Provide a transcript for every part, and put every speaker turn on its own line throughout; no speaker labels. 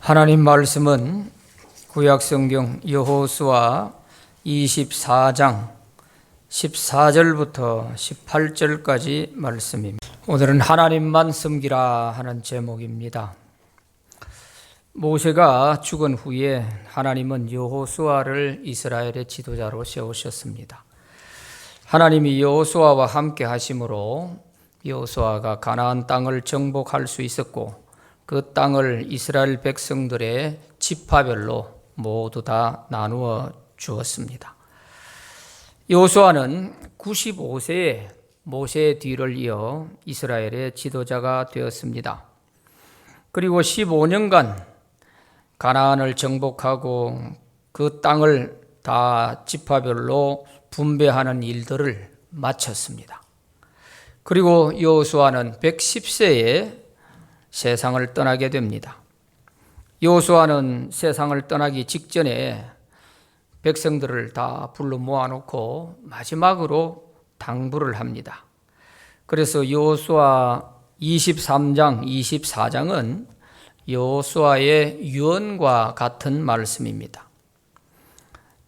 하나님 말씀은 구약성경 여호수아 24장 14절부터 18절까지 말씀입니다. 오늘은 하나님만 섬기라 하는 제목입니다. 모세가 죽은 후에 하나님은 여호수아를 이스라엘의 지도자로 세우셨습니다. 하나님이 여호수아와 함께 하심으로 여호수아가 가나안 땅을 정복할 수 있었고 그 땅을 이스라엘 백성들의 지파별로 모두 다 나누어 주었습니다. 여호수아는 95세에 모세의 뒤를 이어 이스라엘의 지도자가 되었습니다. 그리고 15년간 가나안을 정복하고 그 땅을 다 지파별로 분배하는 일들을 마쳤습니다. 그리고 여호수아는 110세에 세상을 떠나게 됩니다. 여호수아는 세상을 떠나기 직전에 백성들을 다 불러 모아놓고 마지막으로 당부를 합니다. 그래서 여호수아 23장, 24장은 여호수아의 유언과 같은 말씀입니다.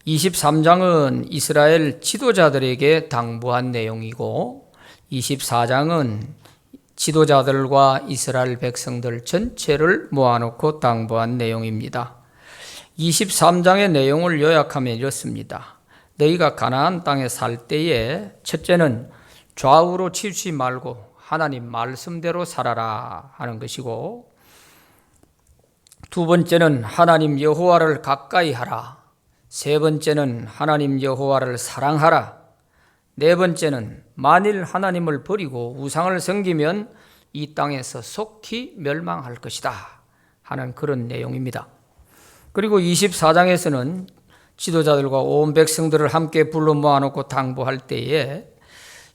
23장은 이스라엘 지도자들에게 당부한 내용이고 24장은 지도자들과 이스라엘 백성들 전체를 모아놓고 당부한 내용입니다. 23장의 내용을 요약하면 이렇습니다. 너희가 가나안 땅에 살 때에 첫째는 좌우로 치우치지 말고 하나님 말씀대로 살아라 하는 것이고, 두 번째는 하나님 여호와를 가까이 하라. 세 번째는 하나님 여호와를 사랑하라. 네 번째는 만일 하나님을 버리고 우상을 섬기면 이 땅에서 속히 멸망할 것이다 하는 그런 내용입니다. 그리고 24장에서는 지도자들과 온 백성들을 함께 불러 모아놓고 당부할 때에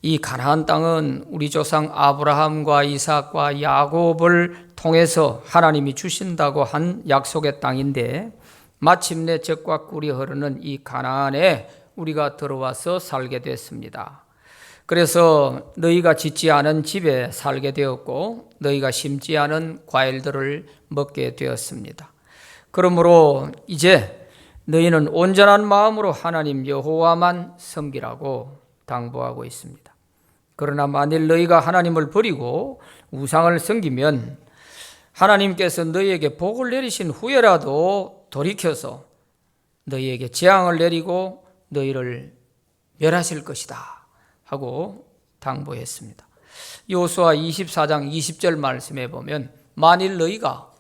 이 가나안 땅은 우리 조상 아브라함과 이삭과 야곱을 통해서 하나님이 주신다고 한 약속의 땅인데 마침내 젖과 꿀이 흐르는 이 가나안에 우리가 들어와서 살게 됐습니다. 그래서 너희가 짓지 않은 집에 살게 되었고 너희가 심지 않은 과일들을 먹게 되었습니다. 그러므로 이제 너희는 온전한 마음으로 하나님 여호와만 섬기라고 당부하고 있습니다. 그러나 만일 너희가 하나님을 버리고 우상을 섬기면 하나님께서 너희에게 복을 내리신 후에라도 돌이켜서 너희에게 재앙을 내리고 너희를 멸하실 것이다 하고 당부했습니다. 여호수아 24장 20절 말씀에 보면 만일 너희가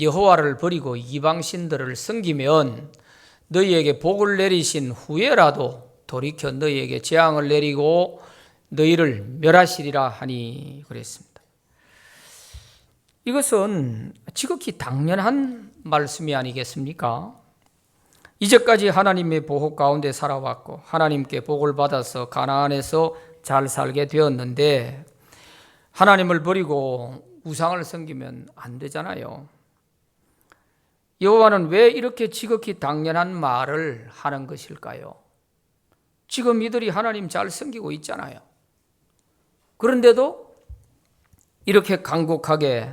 여호와를 버리고 이방신들을 섬기면 너희에게 복을 내리신 후에라도 돌이켜 너희에게 재앙을 내리고 너희를 멸하시리라 하니 그랬습니다. 이것은 지극히 당연한 말씀이 아니겠습니까? 이제까지 하나님의 보호 가운데 살아왔고 하나님께 복을 받아서 가나안에서 잘 살게 되었는데 하나님을 버리고 우상을 섬기면 안 되잖아요. 여호와는 왜 이렇게 지극히 당연한 말을 하는 것일까요? 지금 이들이 하나님 잘 섬기고 있잖아요. 그런데도 이렇게 간곡하게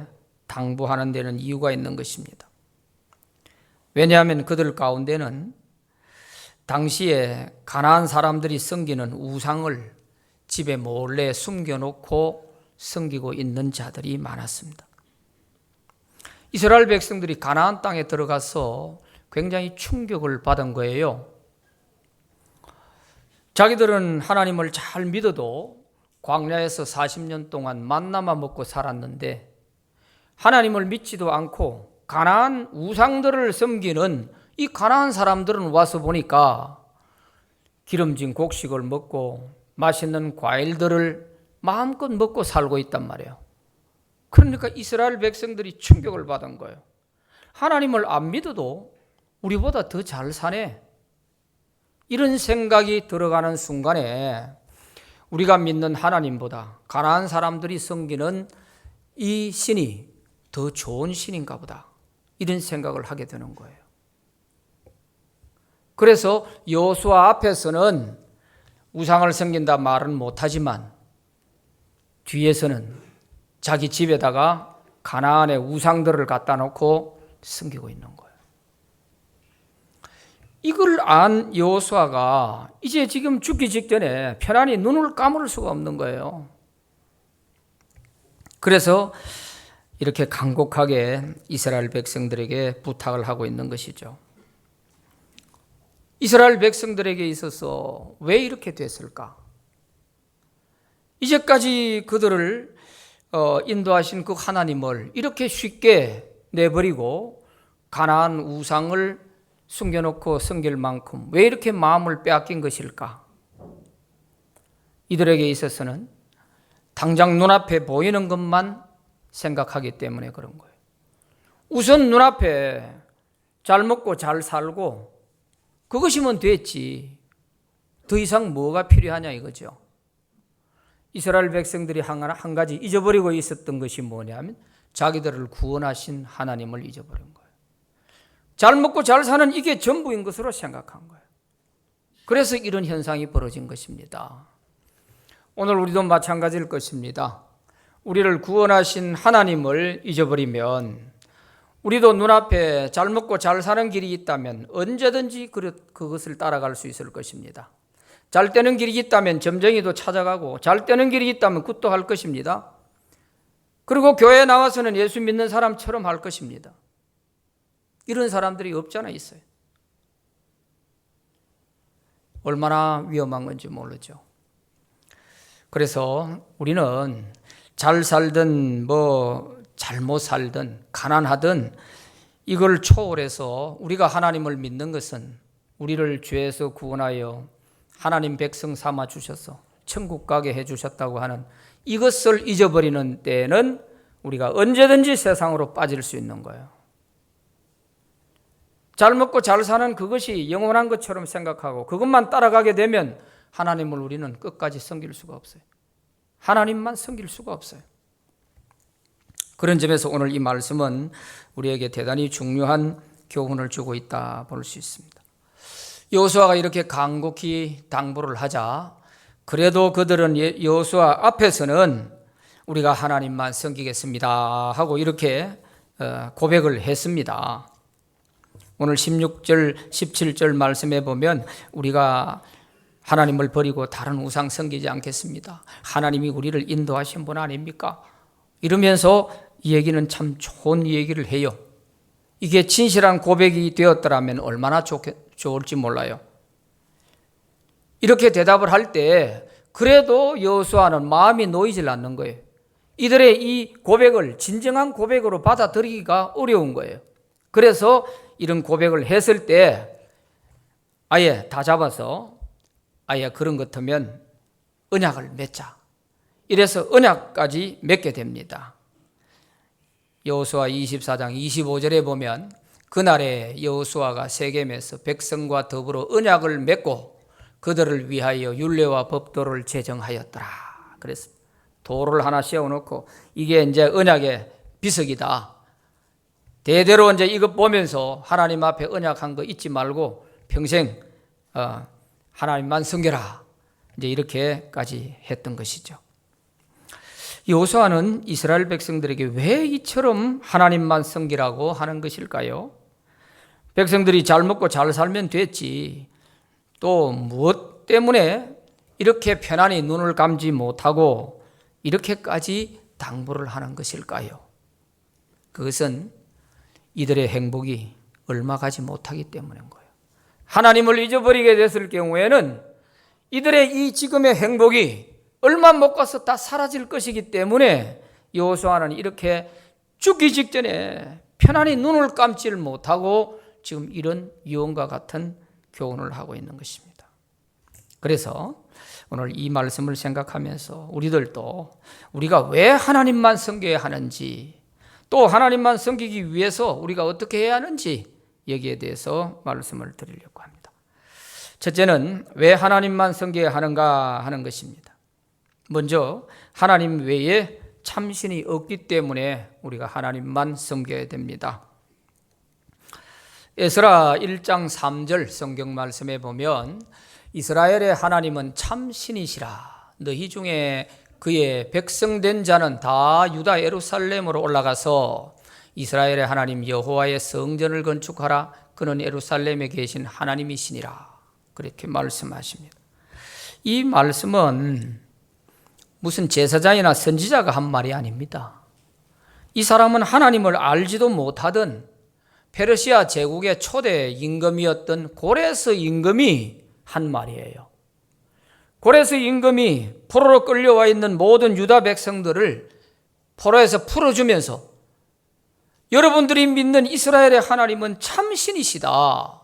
당부하는 데는 이유가 있는 것입니다. 왜냐하면 그들 가운데는 당시에 가나안 사람들이 섬기는 우상을 집에 몰래 숨겨놓고 섬기고 있는 자들이 많았습니다. 이스라엘 백성들이 가나안 땅에 들어가서 굉장히 충격을 받은 거예요. 자기들은 하나님을 잘 믿어도 광야에서 40년 동안 만나만 먹고 살았는데 하나님을 믿지도 않고 가나안 우상들을 섬기는 이 가나안 사람들은 와서 보니까 기름진 곡식을 먹고 맛있는 과일들을 마음껏 먹고 살고 있단 말이에요. 그러니까 이스라엘 백성들이 충격을 받은 거예요. 하나님을 안 믿어도 우리보다 더 잘 사네. 이런 생각이 들어가는 순간에 우리가 믿는 하나님보다 가나안 사람들이 섬기는 이 신이 더 좋은 신인가 보다. 이런 생각을 하게 되는 거예요. 그래서 여호수아 앞에서는 우상을 섬긴다 말은 못하지만 뒤에서는 자기 집에다가 가나안의 우상들을 갖다 놓고 섬기고 있는 거예요. 이걸 안 여호수아가 이제 지금 죽기 직전에 편안히 눈을 감을 수가 없는 거예요. 그래서 이렇게 간곡하게 이스라엘 백성들에게 부탁을 하고 있는 것이죠. 이스라엘 백성들에게 있어서 왜 이렇게 됐을까? 이제까지 그들을 인도하신 그 하나님을 이렇게 쉽게 내버리고 가나안 우상을 숨겨놓고 섬길 만큼 왜 이렇게 마음을 빼앗긴 것일까? 이들에게 있어서는 당장 눈앞에 보이는 것만 생각하기 때문에 그런 거예요. 우선 눈앞에 잘 먹고 잘 살고 그것이면 됐지. 더 이상 뭐가 필요하냐 이거죠. 이스라엘 백성들이 한 가지 잊어버리고 있었던 것이 뭐냐면 자기들을 구원하신 하나님을 잊어버린 거예요. 잘 먹고 잘 사는 이게 전부인 것으로 생각한 거예요. 그래서 이런 현상이 벌어진 것입니다. 오늘 우리도 마찬가지일 것입니다. 우리를 구원하신 하나님을 잊어버리면 우리도 눈앞에 잘 먹고 잘 사는 길이 있다면 언제든지 그것을 따라갈 수 있을 것입니다. 잘 되는 길이 있다면 점쟁이도 찾아가고 잘 되는 길이 있다면 굿도 할 것입니다. 그리고 교회에 나와서는 예수 믿는 사람처럼 할 것입니다. 이런 사람들이 없잖아 있어요. 얼마나 위험한 건지 모르죠. 그래서 우리는 잘 살든 잘못 살든 가난하든 이걸 초월해서 우리가 하나님을 믿는 것은 우리를 죄에서 구원하여 하나님 백성 삼아 주셔서 천국 가게 해 주셨다고 하는 이것을 잊어버리는 때에는 우리가 언제든지 세상으로 빠질 수 있는 거예요. 잘 먹고 잘 사는 그것이 영원한 것처럼 생각하고 그것만 따라가게 되면 하나님을 우리는 끝까지 섬길 수가 없어요. 하나님만 섬길 수가 없어요. 그런 점에서 오늘 이 말씀은 우리에게 대단히 중요한 교훈을 주고 있다 볼 수 있습니다. 여호수아가 이렇게 간곡히 당부를 하자 그래도 그들은 여호수아 앞에서는 우리가 하나님만 섬기겠습니다 하고 이렇게 고백을 했습니다. 오늘 16절 17절 말씀에 보면 우리가 하나님을 버리고 다른 우상 섬기지 않겠습니다. 하나님이 우리를 인도하신 분 아닙니까? 이러면서 이 얘기는 참 좋은 얘기를 해요. 이게 진실한 고백이 되었더라면 얼마나 좋을지 몰라요. 이렇게 대답을 할 때 그래도 여호수아는 마음이 놓이질 않는 거예요. 이들의 이 고백을 진정한 고백으로 받아들이기가 어려운 거예요. 그래서 이런 고백을 했을 때 아예 다 잡아서 아예 그런 것 같으면 언약을 맺자. 이래서 언약까지 맺게 됩니다. 여호수아 24장 25절에 보면 그날에 여호수아가 세겜에서 백성과 더불어 언약을 맺고 그들을 위하여 율례와 법도를 제정하였더라. 그래서 도를 하나 세워놓고 이게 이제 언약의 비석이다. 대대로 이제 이것 보면서 하나님 앞에 언약한 거 잊지 말고 평생 하나님만 섬겨라. 이제 이렇게까지 했던 것이죠. 여호수아는 이스라엘 백성들에게 왜 이처럼 하나님만 섬기라고 하는 것일까요? 백성들이 잘 먹고 잘 살면 됐지. 또 무엇 때문에 이렇게 편안히 눈을 감지 못하고 이렇게까지 당부를 하는 것일까요? 그것은 이들의 행복이 얼마 가지 못하기 때문인 거예요. 하나님을 잊어버리게 됐을 경우에는 이들의 이 지금의 행복이 얼마 못 가서 다 사라질 것이기 때문에 여호수아는 이렇게 죽기 직전에 편안히 눈을 감지를 못하고 지금 이런 유언과 같은 교훈을 하고 있는 것입니다. 그래서 오늘 이 말씀을 생각하면서 우리들도 우리가 왜 하나님만 섬겨야 하는지 또 하나님만 섬기기 위해서 우리가 어떻게 해야 하는지 여기에 대해서 말씀을 드리려고 합니다. 첫째는 왜 하나님만 섬겨야 하는가 하는 것입니다. 먼저 하나님 외에 참신이 없기 때문에 우리가 하나님만 섬겨야 됩니다. 에스라 1장 3절 성경 말씀에 보면 이스라엘의 하나님은 참신이시라. 너희 중에 그의 백성된 자는 다 유다 예루살렘으로 올라가서 이스라엘의 하나님 여호와의 성전을 건축하라. 그는 예루살렘에 계신 하나님이시니라. 그렇게 말씀하십니다. 이 말씀은 무슨 제사장이나 선지자가 한 말이 아닙니다. 이 사람은 하나님을 알지도 못하던 페르시아 제국의 초대 임금이었던 고레스 임금이 한 말이에요. 고레스 임금이 포로로 끌려와 있는 모든 유다 백성들을 포로에서 풀어주면서 여러분들이 믿는 이스라엘의 하나님은 참 신이시다.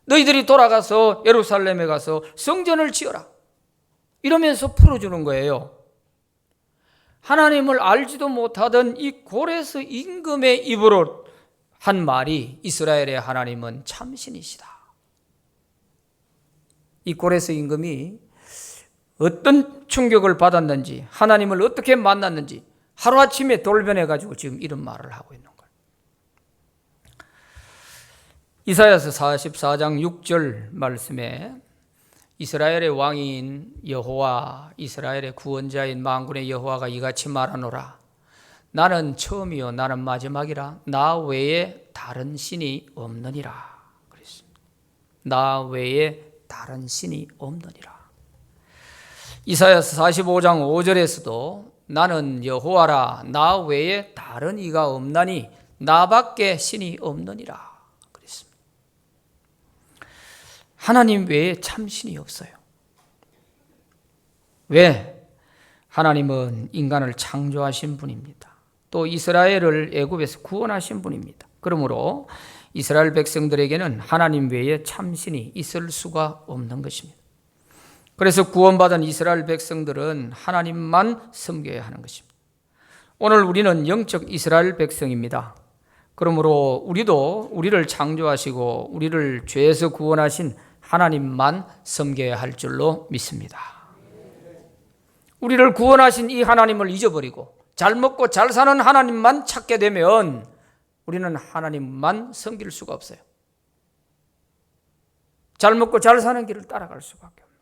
너희들이 돌아가서 예루살렘에 가서 성전을 지어라. 이러면서 풀어주는 거예요. 하나님을 알지도 못하던 이 고레스 임금의 입으로 한 말이 이스라엘의 하나님은 참 신이시다. 이 고레스 임금이 어떤 충격을 받았는지, 하나님을 어떻게 만났는지 하루아침에 돌변해가지고 지금 이런 말을 하고 있는 거예요. 이사야서 44장 6절 말씀에 이스라엘의 왕인 여호와, 이스라엘의 구원자인 만군의 여호와가 이같이 말하노라. 나는 처음이요 나는 마지막이라. 나 외에 다른 신이 없느니라. 그랬습니다. 나 외에 다른 신이 없느니라. 이사야서 45장 5절에서도 나는 여호와라. 나 외에 다른 이가 없나니 나밖에 신이 없느니라. 하나님 외에 참 신이 없어요. 왜? 하나님은 인간을 창조하신 분입니다. 또 이스라엘을 애굽에서 구원하신 분입니다. 그러므로 이스라엘 백성들에게는 하나님 외에 참 신이 있을 수가 없는 것입니다. 그래서 구원받은 이스라엘 백성들은 하나님만 섬겨야 하는 것입니다. 오늘 우리는 영적 이스라엘 백성입니다. 그러므로 우리도 우리를 창조하시고 우리를 죄에서 구원하신 하나님만 섬겨야 할 줄로 믿습니다. 우리를 구원하신 이 하나님을 잊어버리고 잘 먹고 잘 사는 하나님만 찾게 되면 우리는 하나님만 섬길 수가 없어요. 잘 먹고 잘 사는 길을 따라갈 수밖에 없는.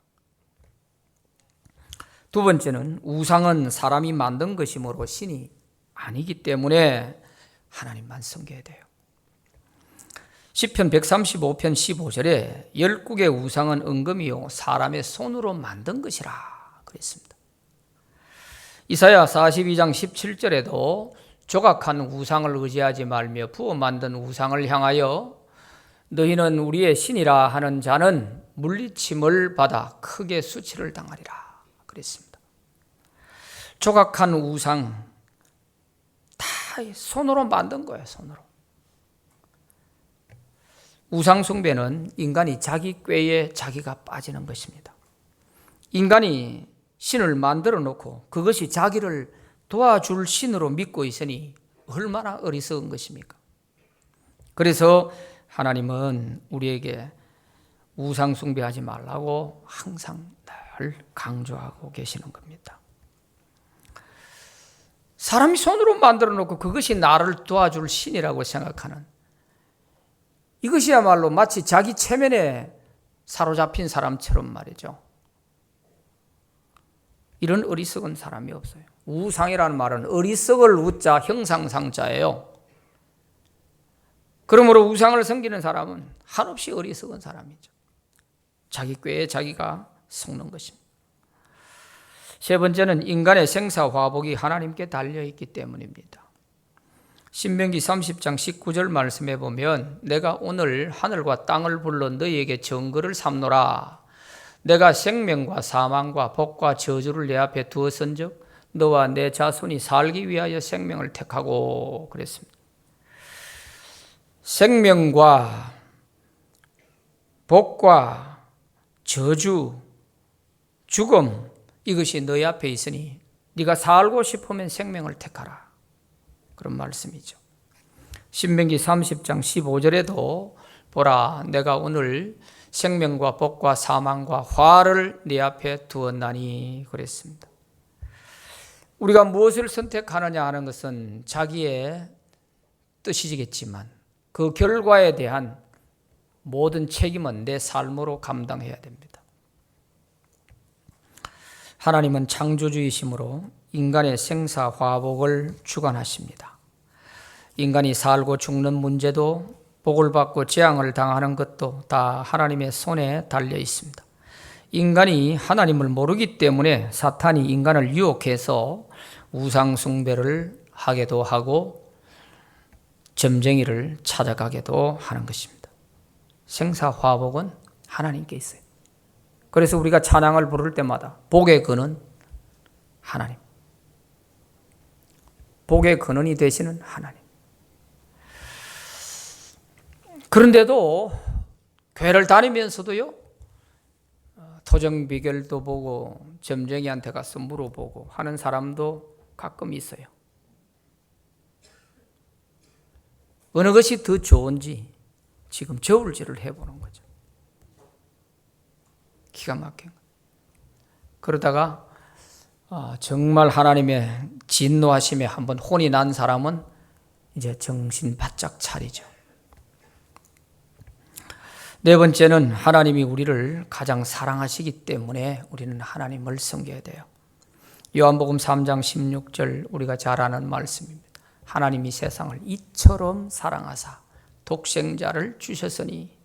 두 번째는 우상은 사람이 만든 것이므로 신이 아니기 때문에 하나님만 섬겨야 돼요. 시편 135편 15절에 열국의 우상은 은금이요 사람의 손으로 만든 것이라 그랬습니다. 이사야 42장 17절에도 조각한 우상을 의지하지 말며 부어 만든 우상을 향하여 너희는 우리의 신이라 하는 자는 물리침을 받아 크게 수치를 당하리라 그랬습니다. 조각한 우상 다 손으로 만든 거예요. 손으로. 우상 숭배는 인간이 자기 꾀에 자기가 빠지는 것입니다. 인간이 신을 만들어 놓고 그것이 자기를 도와줄 신으로 믿고 있으니 얼마나 어리석은 것입니까? 그래서 하나님은 우리에게 우상 숭배하지 말라고 항상 늘 강조하고 계시는 겁니다. 사람이 손으로 만들어 놓고 그것이 나를 도와줄 신이라고 생각하는 이것이야말로 마치 자기 체면에 사로잡힌 사람처럼 말이죠. 이런 어리석은 사람이 없어요. 우상이라는 말은 어리석을 우자 형상상자예요. 그러므로 우상을 섬기는 사람은 한없이 어리석은 사람이죠. 자기 꾀에 자기가 속는 것입니다. 세 번째는 인간의 생사화복이 하나님께 달려있기 때문입니다. 신명기 30장 19절 말씀해 보면 내가 오늘 하늘과 땅을 불러 너희에게 정거를 삼노라. 내가 생명과 사망과 복과 저주를 내 앞에 두었은즉 너와 내 자손이 살기 위하여 생명을 택하고 그랬습니다. 생명과 복과 저주, 죽음 이것이 너희 앞에 있으니 네가 살고 싶으면 생명을 택하라. 그런 말씀이죠. 신명기 30장 15절에도 보라 내가 오늘 생명과 복과 사망과 화를 네 앞에 두었나니 그랬습니다. 우리가 무엇을 선택하느냐 하는 것은 자기의 뜻이겠지만 그 결과에 대한 모든 책임은 내 삶으로 감당해야 됩니다. 하나님은 창조주이시므로 인간의 생사화복을 주관하십니다. 인간이 살고 죽는 문제도 복을 받고 재앙을 당하는 것도 다 하나님의 손에 달려 있습니다. 인간이 하나님을 모르기 때문에 사탄이 인간을 유혹해서 우상 숭배를 하게도 하고 점쟁이를 찾아가게도 하는 것입니다. 생사화복은 하나님께 있어요. 그래서 우리가 찬양을 부를 때마다 복의 근원 하나님, 복의 근원이 되시는 하나님. 그런데도 교회를 다니면서도요, 토정 비결도 보고 점쟁이한테 가서 물어보고 하는 사람도 가끔 있어요. 어느 것이 더 좋은지 지금 저울질을 해보는 거죠. 기가 막힌 거예요. 그러다가 정말 하나님의 진노하심에 한번 혼이 난 사람은 이제 정신 바짝 차리죠. 네 번째는 하나님이 우리를 가장 사랑하시기 때문에 우리는 하나님을 섬겨야 돼요. 요한복음 3장 16절 우리가 잘 아는 말씀입니다. 하나님이 세상을 이처럼 사랑하사 독생자를 주셨으니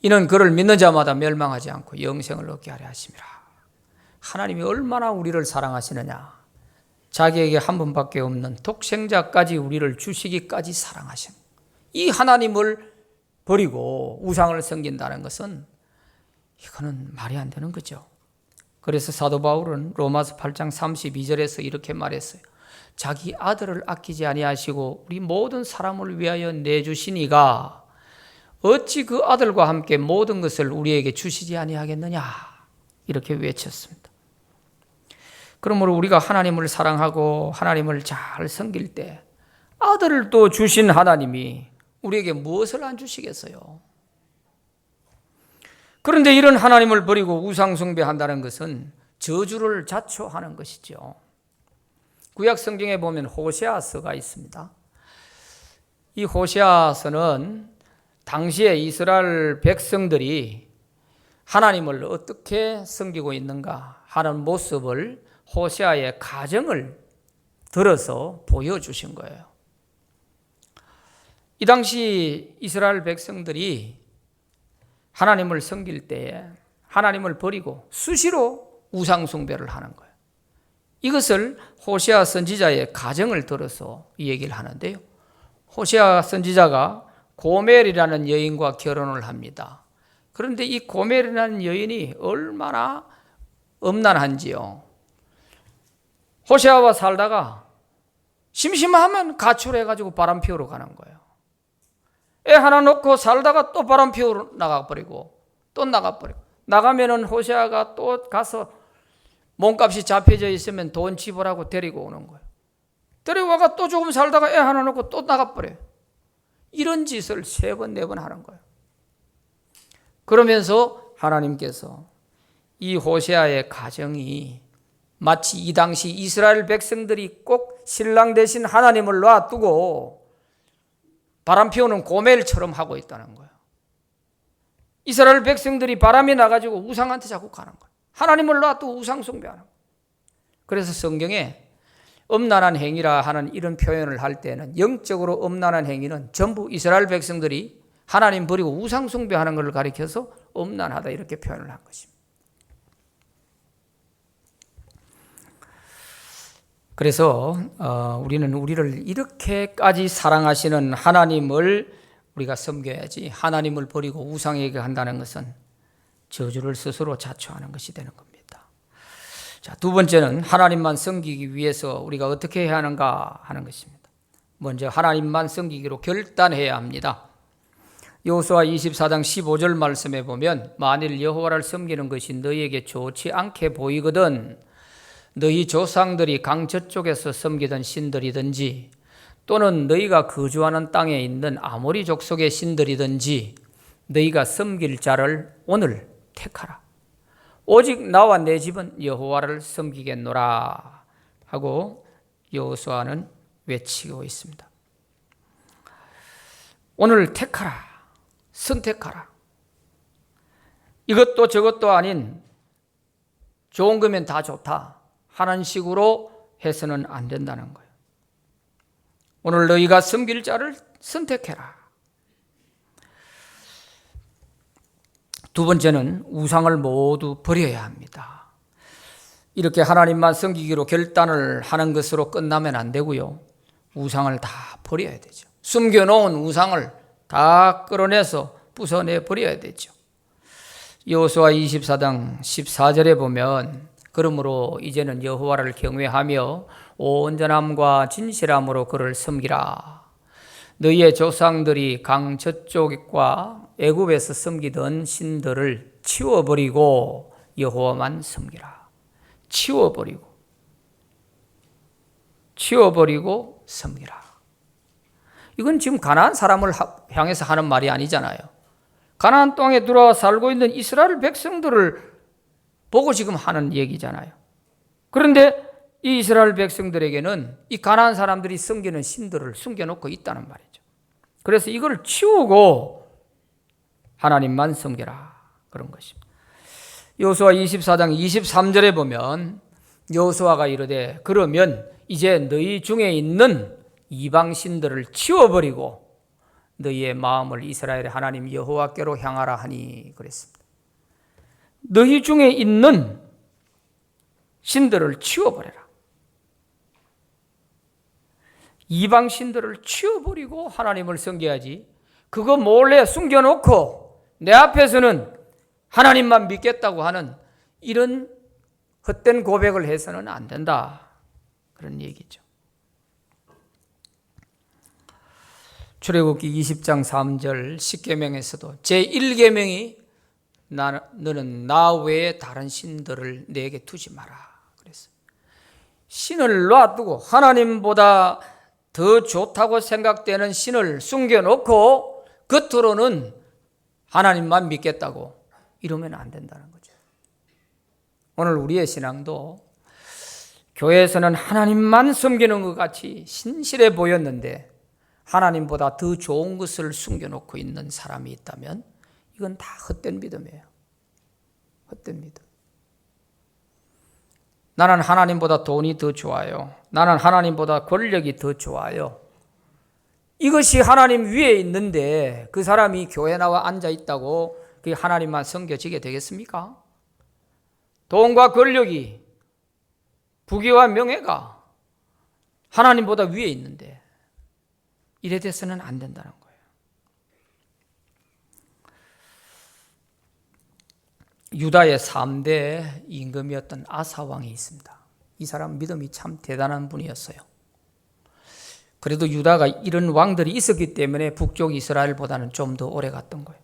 이는 그를 믿는 자마다 멸망하지 않고 영생을 얻게 하려 하심이라. 하나님이 얼마나 우리를 사랑하시느냐. 자기에게 한 분밖에 없는 독생자까지 우리를 주시기까지 사랑하신 이 하나님을 버리고 우상을 섬긴다는 것은 이거는 말이 안 되는 거죠. 그래서 사도 바울은 로마서 8장 32절에서 이렇게 말했어요. 자기 아들을 아끼지 아니하시고 우리 모든 사람을 위하여 내주시니가 어찌 그 아들과 함께 모든 것을 우리에게 주시지 아니하겠느냐 이렇게 외쳤습니다. 그러므로 우리가 하나님을 사랑하고 하나님을 잘 섬길 때 아들을 또 주신 하나님이 우리에게 무엇을 안 주시겠어요? 그런데 이런 하나님을 버리고 우상 숭배한다는 것은 저주를 자초하는 것이죠. 구약 성경에 보면 호세아서가 있습니다. 이 호세아서는 당시에 이스라엘 백성들이 하나님을 어떻게 섬기고 있는가 하는 모습을 호세아의 가정을 들어서 보여주신 거예요. 이 당시 이스라엘 백성들이 하나님을 섬길 때에 하나님을 버리고 수시로 우상 숭배를 하는 거예요. 이것을 호세아 선지자의 가정을 들어서 이 얘기를 하는데요. 호세아 선지자가 고멜이라는 여인과 결혼을 합니다. 그런데 이 고멜이라는 여인이 얼마나 음란한지요. 호세아와 살다가 심심하면 가출해가지고 바람 피우러 가는 거예요. 애 하나 놓고 살다가 또 바람 피우러 나가버리고 또 나가버리고 나가면은 호세아가 또 가서 몸값이 잡혀져 있으면 돈 지불하고 데리고 오는 거예요. 데리고 와가 또 조금 살다가 애 하나 놓고 또 나가버려요. 이런 짓을 3번, 4번 하는 거예요. 그러면서 하나님께서 이 호세아의 가정이 마치 이 당시 이스라엘 백성들이 꼭 신랑 대신 하나님을 놔두고 바람 피우는 고멜처럼 하고 있다는 거예요. 이스라엘 백성들이 바람이 나가지고 우상한테 자꾸 가는 거예요. 하나님을 놔두고 우상 숭배하는 거예요. 그래서 성경에 음란한 행위라 하는 이런 표현을 할 때는 영적으로 음란한 행위는 전부 이스라엘 백성들이 하나님 버리고 우상 숭배하는 것을 가리켜서 음란하다 이렇게 표현을 한 것입니다. 그래서 우리는 우리를 이렇게까지 사랑하시는 하나님을 우리가 섬겨야지 하나님을 버리고 우상에게 한다는 것은 저주를 스스로 자초하는 것이 되는 겁니다. 자, 두 번째는 하나님만 섬기기 위해서 우리가 어떻게 해야 하는가 하는 것입니다. 먼저 하나님만 섬기기로 결단해야 합니다. 여호수아 24장 15절 말씀에 보면 만일 여호와를 섬기는 것이 너희에게 좋지 않게 보이거든 너희 조상들이 강 저쪽에서 섬기던 신들이든지 또는 너희가 거주하는 땅에 있는 아모리 족속의 신들이든지 너희가 섬길 자를 오늘 택하라. 오직 나와 내 집은 여호와를 섬기겠노라 하고 여호수아는 외치고 있습니다. 오늘 택하라. 선택하라. 이것도 저것도 아닌 좋은 거면 다 좋다 하는 식으로 해서는 안 된다는 거예요. 오늘 너희가 섬길 자를 선택해라. 두 번째는 우상을 모두 버려야 합니다. 이렇게 하나님만 섬기기로 결단을 하는 것으로 끝나면 안 되고요. 우상을 다 버려야 되죠. 숨겨놓은 우상을 다 끌어내서 부숴내 버려야 되죠. 여호수아 24장 14절에 보면 그러므로 이제는 여호와를 경외하며 온전함과 진실함으로 그를 섬기라. 너희의 조상들이 강 저쪽과 애굽에서 섬기던 신들을 치워버리고 여호와만 섬기라. 치워버리고 섬기라. 이건 지금 가나안 사람을 향해서 하는 말이 아니잖아요. 가나안 땅에 들어와 살고 있는 이스라엘 백성들을 보고 지금 하는 얘기잖아요. 그런데 이 이스라엘 백성들에게는 이 가나안 사람들이 섬기는 신들을 숨겨놓고 있다는 말이죠. 그래서 이걸 치우고 하나님만 섬겨라, 그런 것입니다. 여호수아 24장 23절에 보면 여호수아가 이르되 그러면 이제 너희 중에 있는 이방 신들을 치워버리고 너희의 마음을 이스라엘의 하나님 여호와께로 향하라 하니 그랬습니다. 너희 중에 있는 신들을 치워버려라. 이방 신들을 치워버리고 하나님을 섬겨야지. 그거 몰래 숨겨놓고 내 앞에서는 하나님만 믿겠다고 하는 이런 헛된 고백을 해서는 안 된다, 그런 얘기죠. 출애굽기 20장 3절 10계명에서도 제1계명이 너는 나 외에 다른 신들을 내게 두지 마라 그랬어요. 신을 놔두고 하나님보다 더 좋다고 생각되는 신을 숨겨놓고 겉으로는 하나님만 믿겠다고 이러면 안 된다는 거죠. 오늘 우리의 신앙도 교회에서는 하나님만 섬기는 것 같이 신실해 보였는데 하나님보다 더 좋은 것을 숨겨놓고 있는 사람이 있다면 이건 다 헛된 믿음이에요. 헛된 믿음. 나는 하나님보다 돈이 더 좋아요. 나는 하나님보다 권력이 더 좋아요. 이것이 하나님 위에 있는데 그 사람이 교회 나와 앉아 있다고 그게 하나님만 섬겨지게 되겠습니까? 돈과 권력이, 부귀와 명예가 하나님보다 위에 있는데 이래 돼서는 안 된다는 거예요. 유다의 3대 임금이었던 아사 왕이 있습니다. 이 사람 믿음이 참 대단한 분이었어요. 그래도 유다가 이런 왕들이 있었기 때문에 북쪽 이스라엘보다는 좀 더 오래 갔던 거예요.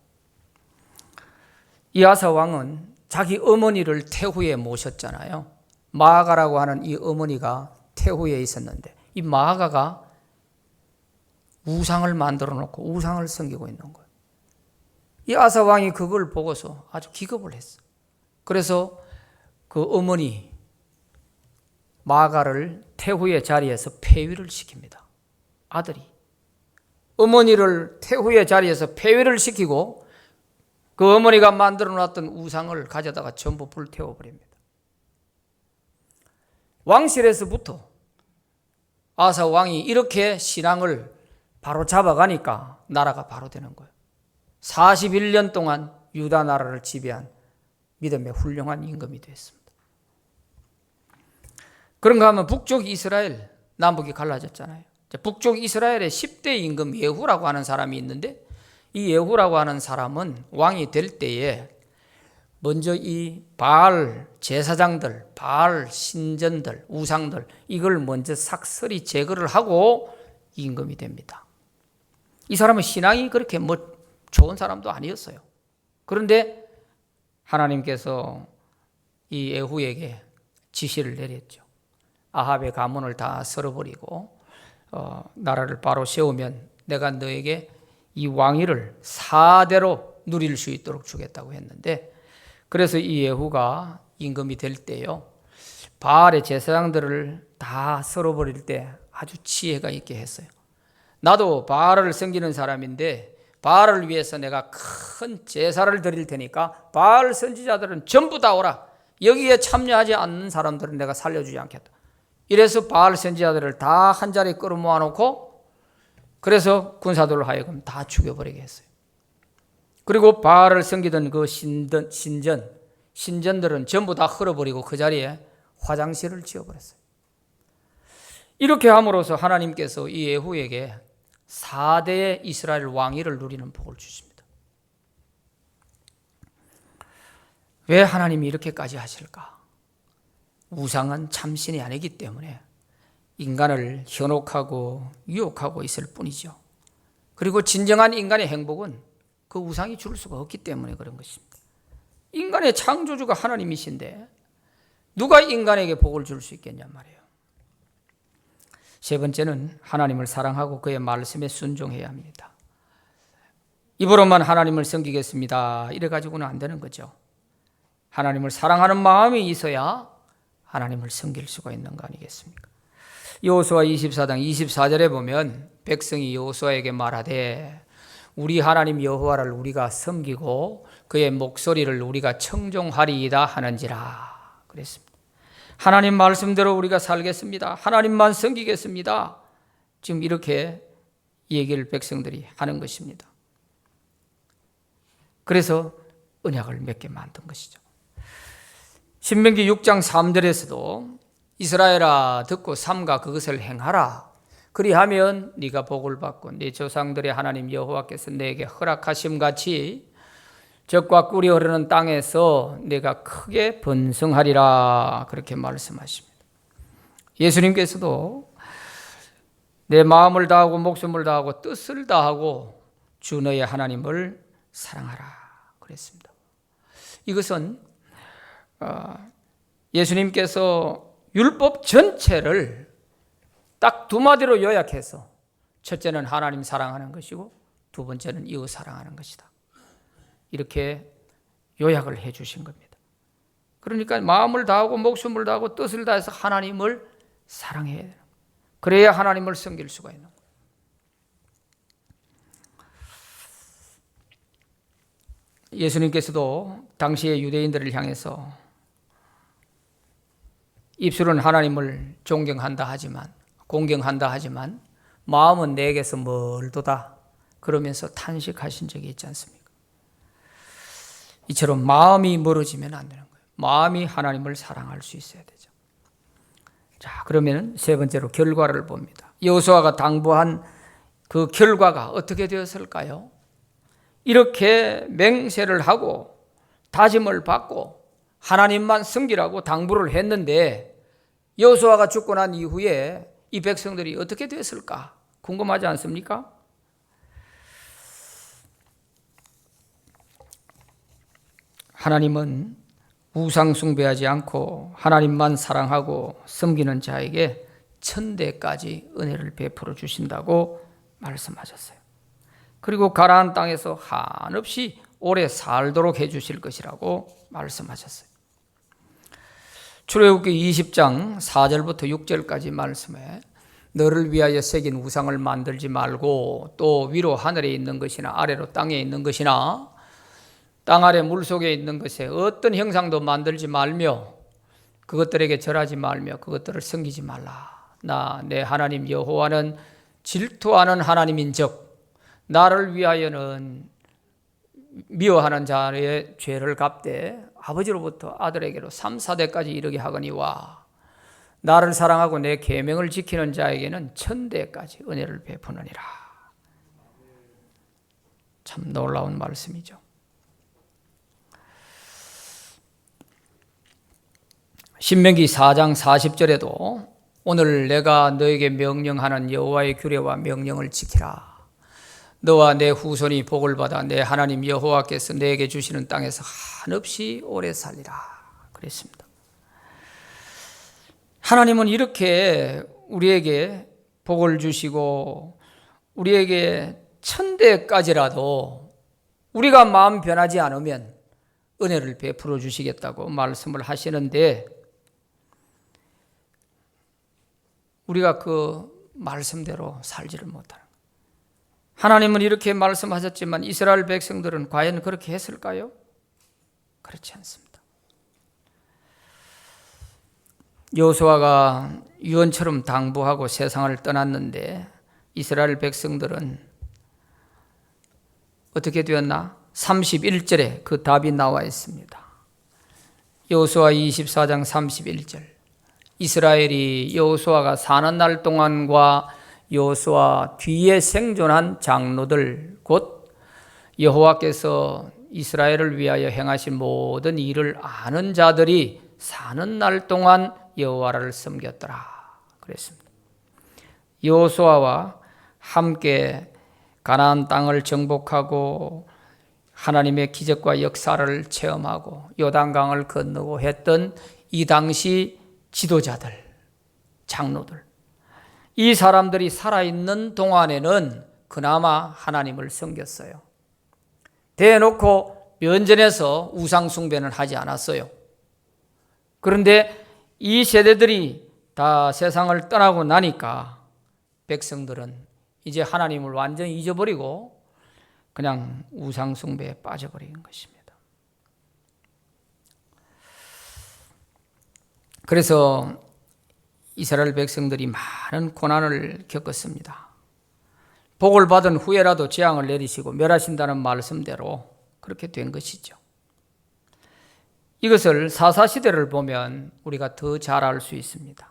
이 아사 왕은 자기 어머니를 태후에 모셨잖아요. 마아가라고 하는 이 어머니가 태후에 있었는데 이 마아가가 우상을 만들어 놓고 우상을 섬기고 있는 거예요. 이 아사 왕이 그걸 보고서 아주 기겁을 했어. 그래서 그 어머니 마아가를 태후의 자리에서 폐위를 시킵니다. 아들이 어머니를 태후의 자리에서 폐위를 시키고 그 어머니가 만들어 놨던 우상을 가져다가 전부 불태워 버립니다. 왕실에서부터 아사 왕이 이렇게 신앙을 바로 잡아가니까 나라가 바로 되는 거예요. 41년 동안 유다 나라를 지배한 믿음의 훌륭한 임금이 됐습니다. 그런가 하면 북쪽 이스라엘, 남북이 갈라졌잖아요. 북쪽 이스라엘의 10대 임금 예후라고 하는 사람이 있는데 이 예후라고 하는 사람은 왕이 될 때에 먼저 이 바알 제사장들, 바알 신전들, 우상들 이걸 먼저 삭설이 제거를 하고 임금이 됩니다. 이 사람은 신앙이 그렇게 좋은 사람도 아니었어요. 그런데 하나님께서 이 예후에게 지시를 내렸죠. 아합의 가문을 다 썰어버리고 나라를 바로 세우면 내가 너에게 이 왕위를 4대로 누릴 수 있도록 주겠다고 했는데 그래서 이 예후가 임금이 될 때요 바알의 제사장들을 다 썰어버릴 때 아주 지혜가 있게 했어요. 나도 바알을 섬기는 사람인데 바알을 위해서 내가 큰 제사를 드릴 테니까 바알 선지자들은 전부 다 오라. 여기에 참여하지 않는 사람들은 내가 살려주지 않겠다. 이래서 바알 선지자들을 다 한 자리에 끌어모아 놓고 그래서 군사들로 하여금 다 죽여버리게 했어요. 그리고 바알을 섬기던 그 신전들은 전부 다 헐어버리고 그 자리에 화장실을 지어버렸어요. 이렇게 함으로써 하나님께서 이 예후에게 4대의 이스라엘 왕위를 누리는 복을 주십니다. 왜 하나님이 이렇게까지 하실까? 우상은 참신이 아니기 때문에 인간을 현혹하고 유혹하고 있을 뿐이죠. 그리고 진정한 인간의 행복은 그 우상이 줄 수가 없기 때문에 그런 것입니다. 인간의 창조주가 하나님이신데 누가 인간에게 복을 줄 수 있겠냔 말이에요. 세 번째는 하나님을 사랑하고 그의 말씀에 순종해야 합니다. 입으로만 하나님을 섬기겠습니다, 이래 가지고는 안 되는 거죠. 하나님을 사랑하는 마음이 있어야 하나님을 섬길 수가 있는 거 아니겠습니까? 여호수아 24장 24절에 보면 백성이 여호수아에게 말하되 우리 하나님 여호와를 우리가 섬기고 그의 목소리를 우리가 청종하리이다 하는지라 그랬습니다. 하나님 말씀대로 우리가 살겠습니다. 하나님만 섬기겠습니다. 지금 이렇게 얘기를 백성들이 하는 것입니다. 그래서 언약을 맺게 만든 것이죠. 신명기 6장 3절에서도 이스라엘아 듣고 삼가 그것을 행하라. 그리하면 네가 복을 받고 네 조상들의 하나님 여호와께서 내게 허락하심 같이 젖과 꿀이 흐르는 땅에서 내가 크게 번성하리라 그렇게 말씀하십니다. 예수님께서도 내 마음을 다하고 목숨을 다하고 뜻을 다하고 주 너의 하나님을 사랑하라 그랬습니다. 이것은 예수님께서 율법 전체를 딱 두 마디로 요약해서 첫째는 하나님 사랑하는 것이고 두 번째는 이웃 사랑하는 것이다, 이렇게 요약을 해 주신 겁니다. 그러니까 마음을 다하고 목숨을 다하고 뜻을 다해서 하나님을 사랑해야 돼요. 그래야 하나님을 섬길 수가 있는 거예요. 예수님께서도 당시의 유대인들을 향해서 입술은 하나님을 공경한다 하지만 마음은 내게서 멀도다 그러면서 탄식하신 적이 있지 않습니까? 이처럼 마음이 멀어지면 안 되는 거예요. 마음이 하나님을 사랑할 수 있어야 되죠. 자, 그러면 세 번째로 결과를 봅니다. 여호수아가 당부한 그 결과가 어떻게 되었을까요? 이렇게 맹세를 하고 다짐을 받고 하나님만 섬기라고 당부를 했는데 여호수아가 죽고 난 이후에 이 백성들이 어떻게 됐을까 궁금하지 않습니까? 하나님은 우상 숭배하지 않고 하나님만 사랑하고 섬기는 자에게 천대까지 은혜를 베풀어 주신다고 말씀하셨어요. 그리고 가나안 땅에서 한없이 오래 살도록 해 주실 것이라고 말씀하셨어요. 출애굽기 20장 4절부터 6절까지 말씀에 너를 위하여 새긴 우상을 만들지 말고 또 위로 하늘에 있는 것이나 아래로 땅에 있는 것이나 땅 아래 물속에 있는 것에 어떤 형상도 만들지 말며 그것들에게 절하지 말며 그것들을 섬기지 말라. 나 내 하나님 여호와는 질투하는 하나님인즉 나를 위하여는 미워하는 자의 죄를 갚되 아버지로부터 아들에게로 3, 4대까지 이르게 하거니와 나를 사랑하고 내 계명을 지키는 자에게는 천대까지 은혜를 베푸느니라. 참 놀라운 말씀이죠. 신명기 4장 40절에도 오늘 내가 너에게 명령하는 여호와의 규례와 명령을 지키라. 너와 내 후손이 복을 받아 내 하나님 여호와께서 내게 주시는 땅에서 한없이 오래 살리라 그랬습니다. 하나님은 이렇게 우리에게 복을 주시고 우리에게 천대까지라도 우리가 마음 변하지 않으면 은혜를 베풀어 주시겠다고 말씀을 하시는데 우리가 그 말씀대로 살지를 못하는 거예요. 하나님은 이렇게 말씀하셨지만 이스라엘 백성들은 과연 그렇게 했을까요? 그렇지 않습니다. 여호수아가 유언처럼 당부하고 세상을 떠났는데 이스라엘 백성들은 어떻게 되었나? 31절에 그 답이 나와 있습니다. 여호수아 24장 31절. 이스라엘이 여호수아가 사는 날 동안과 여호수아 뒤에 생존한 장로들 곧 여호와께서 이스라엘을 위하여 행하신 모든 일을 아는 자들이 사는 날 동안 여호와를 섬겼더라 그랬습니다. 여호수아와 함께 가나안 땅을 정복하고 하나님의 기적과 역사를 체험하고 요단강을 건너고 했던 이 당시 지도자들, 장로들, 이 사람들이 살아있는 동안에는 그나마 하나님을 섬겼어요. 대놓고 면전에서 우상 숭배는 하지 않았어요. 그런데 이 세대들이 다 세상을 떠나고 나니까 백성들은 이제 하나님을 완전히 잊어버리고 그냥 우상 숭배에 빠져버린 것입니다. 그래서 이스라엘 백성들이 많은 고난을 겪었습니다. 복을 받은 후에라도 재앙을 내리시고 멸하신다는 말씀대로 그렇게 된 것이죠. 이것을 사사시대를 보면 우리가 더 잘 알 수 있습니다.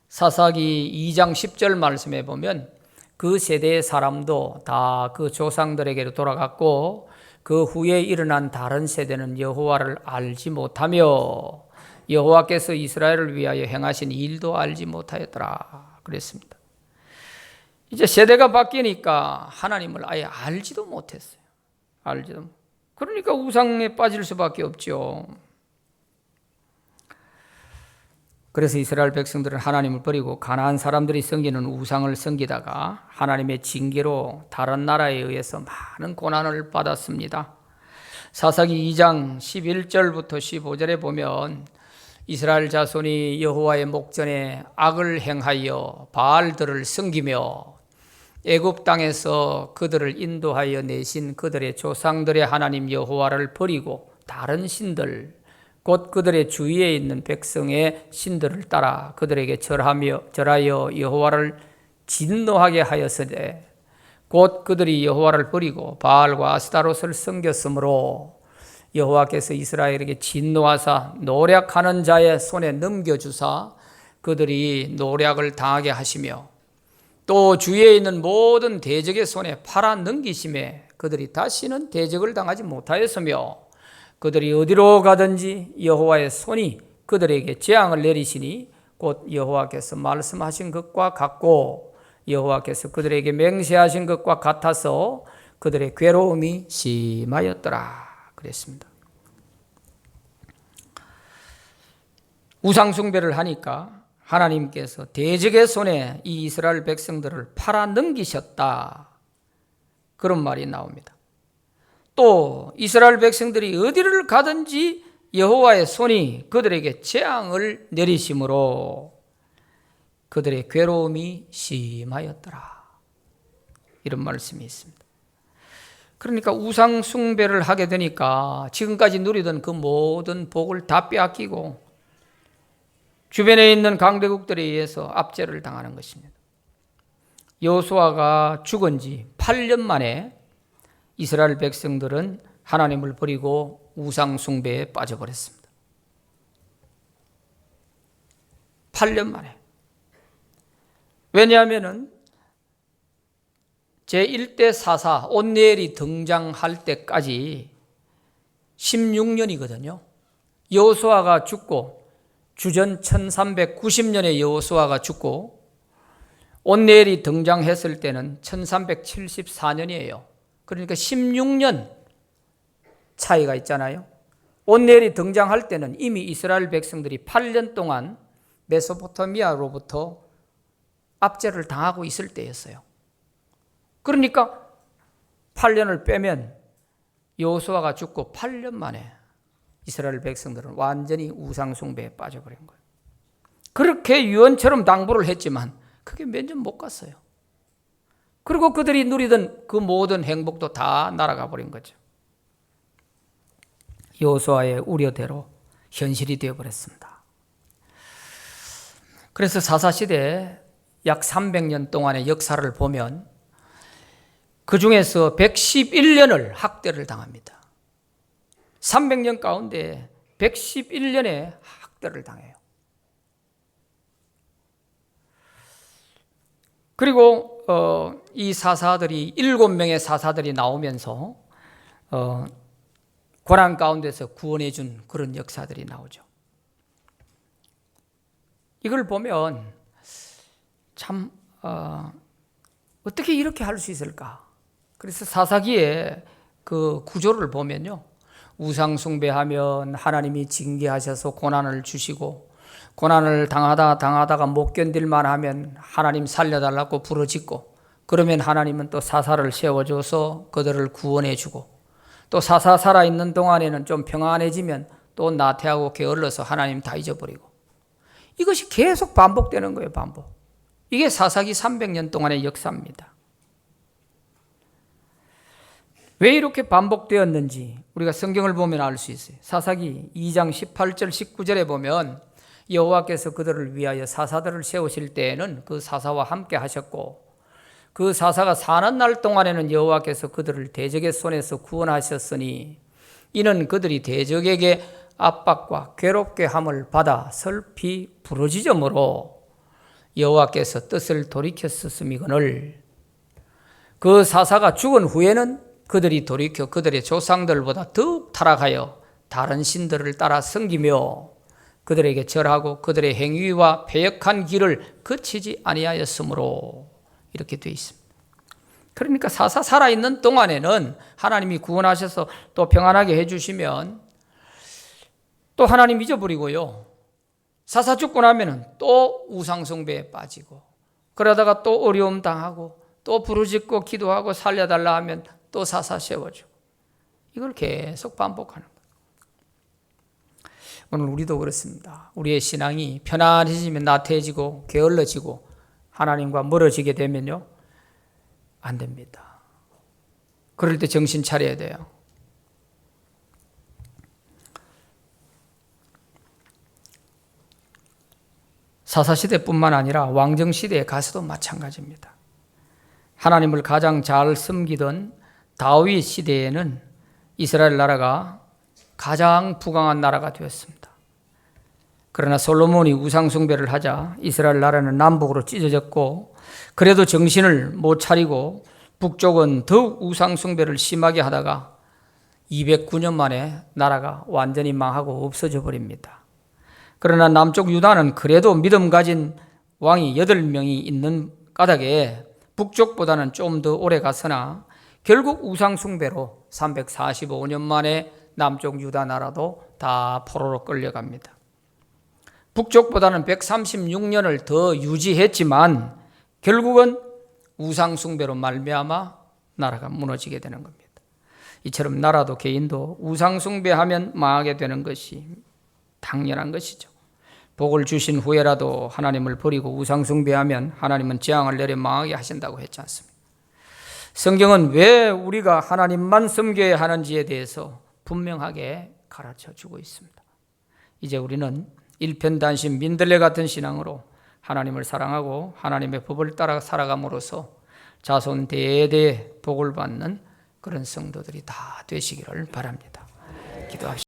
사사기 2장 10절 말씀에 보면 그 세대의 사람도 다 그 조상들에게로 돌아갔고 그 후에 일어난 다른 세대는 여호와를 알지 못하며 여호와께서 이스라엘을 위하여 행하신 일도 알지 못하였더라 그랬습니다. 이제 세대가 바뀌니까 하나님을 아예 알지도 못했어요. 그러니까 우상에 빠질 수밖에 없죠. 그래서 이스라엘 백성들은 하나님을 버리고 가나안 사람들이 섬기는 우상을 섬기다가 하나님의 징계로 다른 나라에 의해서 많은 고난을 받았습니다. 사사기 2장 11절부터 15절에 보면 이스라엘 자손이 여호와의 목전에 악을 행하여 바알들을 섬기며 애굽 땅에서 그들을 인도하여 내신 그들의 조상들의 하나님 여호와를 버리고 다른 신들 곧 그들의 주위에 있는 백성의 신들을 따라 그들에게 절하여 여호와를 진노하게 하였으되 곧 그들이 여호와를 버리고 바알과 아스타롯을 섬겼으므로 여호와께서 이스라엘에게 진노하사 노략하는 자의 손에 넘겨주사 그들이 노략을 당하게 하시며 또 주위에 있는 모든 대적의 손에 팔아 넘기심에 그들이 다시는 대적을 당하지 못하였으며 그들이 어디로 가든지 여호와의 손이 그들에게 재앙을 내리시니 곧 여호와께서 말씀하신 것과 같고 여호와께서 그들에게 맹세하신 것과 같아서 그들의 괴로움이 심하였더라 그랬습니다. 우상 숭배를 하니까 하나님께서 대적의 손에 이 이스라엘 백성들을 팔아 넘기셨다 그런 말이 나옵니다. 또 이스라엘 백성들이 어디를 가든지 여호와의 손이 그들에게 재앙을 내리심으로 그들의 괴로움이 심하였더라 이런 말씀이 있습니다. 그러니까 우상 숭배를 하게 되니까 지금까지 누리던 그 모든 복을 다 빼앗기고 주변에 있는 강대국들에 의해서 압제를 당하는 것입니다. 여호수아가 죽은 지 8년 만에 이스라엘 백성들은 하나님을 버리고 우상 숭배에 빠져버렸습니다. 8년 만에. 왜냐하면 제1대 사사 온니엘이 등장할 때까지 16년이거든요. 여호수아가 죽고 주전 1390년에 여호수아가 죽고 온니엘이 등장했을 때는 1374년이에요. 그러니까 16년 차이가 있잖아요. 온니엘이 등장할 때는 이미 이스라엘 백성들이 8년 동안 메소포타미아로부터 압제를 당하고 있을 때였어요. 그러니까 8년을 빼면 여호수아가 죽고 8년 만에 이스라엘 백성들은 완전히 우상 숭배에 빠져버린 거예요. 그렇게 유언처럼 당부를 했지만 그게 몇 년 못 갔어요. 그리고 그들이 누리던 그 모든 행복도 다 날아가 버린 거죠. 여호수아의 우려대로 현실이 되어버렸습니다. 그래서 사사시대에 약 300년 동안의 역사를 보면 그 중에서 111년을 학대를 당합니다. 300년 가운데 111년의 학대를 당해요. 그리고 이 사사들이 7명의 사사들이 나오면서 고난 가운데서 구원해 준 그런 역사들이 나오죠. 이걸 보면 참 어떻게 이렇게 할 수 있을까? 그래서 사사기의 그 구조를 보면요, 우상 숭배하면 하나님이 징계하셔서 고난을 주시고, 고난을 당하다가 못 견딜만 하면 하나님 살려달라고 부르짖고, 그러면 하나님은 또 사사를 세워줘서 그들을 구원해 주고, 또 사사 살아있는 동안에는 좀 평안해지면 또 나태하고 게을러서 하나님 다 잊어버리고, 이것이 계속 반복되는 거예요. 반복. 이게 사사기 300년 동안의 역사입니다. 왜 이렇게 반복되었는지 우리가 성경을 보면 알 수 있어요. 사사기 2장 18절 19절에 보면 여호와께서 그들을 위하여 사사들을 세우실 때에는 그 사사와 함께 하셨고, 그 사사가 사는 날 동안에는 여호와께서 그들을 대적의 손에서 구원하셨으니 이는 그들이 대적에게 압박과 괴롭게 함을 받아 슬피 부르짖음으로 여호와께서 뜻을 돌이켰음이거늘, 그 사사가 죽은 후에는 그들이 돌이켜 그들의 조상들보다 더욱 타락하여 다른 신들을 따라 섬기며 그들에게 절하고 그들의 행위와 패역한 길을 그치지 아니하였으므로, 이렇게 되어 있습니다. 그러니까 사사 살아있는 동안에는 하나님이 구원하셔서 또 평안하게 해주시면 또 하나님 잊어버리고요, 사사 죽고 나면은 또 우상숭배에 빠지고, 그러다가 또 어려움 당하고 또 부르짖고 기도하고 살려달라 하면 또 사사 세워주고, 이걸 계속 반복하는 거예요. 오늘 우리도 그렇습니다. 우리의 신앙이 편안해지면 나태해지고 게을러지고 하나님과 멀어지게 되면요, 안 됩니다. 그럴 때 정신 차려야 돼요. 사사시대뿐만 아니라 왕정시대에 가서도 마찬가지입니다. 하나님을 가장 잘 섬기던 다윗 시대에는 이스라엘 나라가 가장 부강한 나라가 되었습니다. 그러나 솔로몬이 우상숭배를 하자 이스라엘 나라는 남북으로 찢어졌고, 그래도 정신을 못 차리고 북쪽은 더욱 우상숭배를 심하게 하다가 209년 만에 나라가 완전히 망하고 없어져 버립니다. 그러나 남쪽 유다는 그래도 믿음 가진 왕이 8명이 있는 까닭에 북쪽보다는 좀 더 오래 갔으나 결국 우상숭배로 345년 만에 남쪽 유다 나라도 다 포로로 끌려갑니다. 북쪽보다는 136년을 더 유지했지만 결국은 우상숭배로 말미암아 나라가 무너지게 되는 겁니다. 이처럼 나라도 개인도 우상숭배하면 망하게 되는 것이 당연한 것이죠. 복을 주신 후에라도 하나님을 버리고 우상숭배하면 하나님은 재앙을 내려 망하게 하신다고 했지 않습니까? 성경은 왜 우리가 하나님만 섬겨야 하는지에 대해서 분명하게 가르쳐 주고 있습니다. 이제 우리는 일편단심 민들레 같은 신앙으로 하나님을 사랑하고 하나님의 법을 따라 살아감으로써 자손 대대에 복을 받는 그런 성도들이 다 되시기를 바랍니다. 기도합시다.